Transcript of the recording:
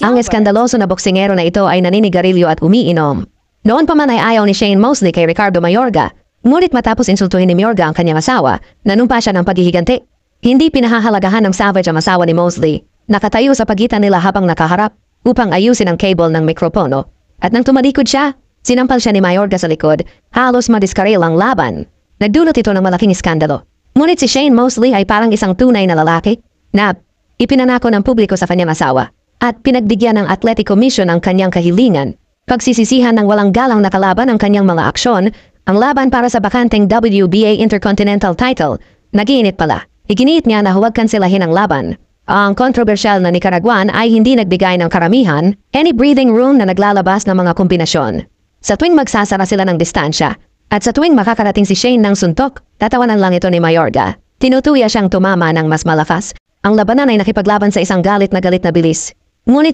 Ang eskandaloso na boksingero na ito ay naninigarilyo at umiinom. Noon pa man ay ayaw ni Shane Mosley kay Ricardo Mayorga, ngunit matapos insultuhin ni Mayorga ang kanyang asawa, nanumpa siya ng paghihiganti. Hindi pinahahalagahan ng Savage ang asawa ni Mosley, nakatayo sa pagitan nila habang nakaharap upang ayusin ang cable ng mikropono. At nang tumalikod siya, sinampal siya ni Mayorga sa likod, halos madiskaril ang laban. Nagdulot ito ng malaking iskandalo. Ngunit si Shane Mosley ay parang isang tunay na lalaki na ipinanako ng publiko sa kanyang asawa at pinagbigyan ng Athletic Commission ang kanyang kahilingan. Pagsisisihan ng walang galang na kalaban ang kanyang mga aksyon, ang laban para sa bakanteng WBA Intercontinental title, nag-iinit pala. Iginiit niya na huwag kansilahin ang laban. Ang kontrobersyal na Nicaraguan ay hindi nagbigay ng karamihan, any breathing room na naglalabas ng mga kombinasyon. Sa tuwing magsasara sila ng distansya, at sa tuwing makakarating si Shane ng suntok, tatawanan lang ito ni Mayorga. Tinutuya siyang tumama ng mas malakas. Ang labanan ay nakipaglaban sa isang galit na bilis. Ngunit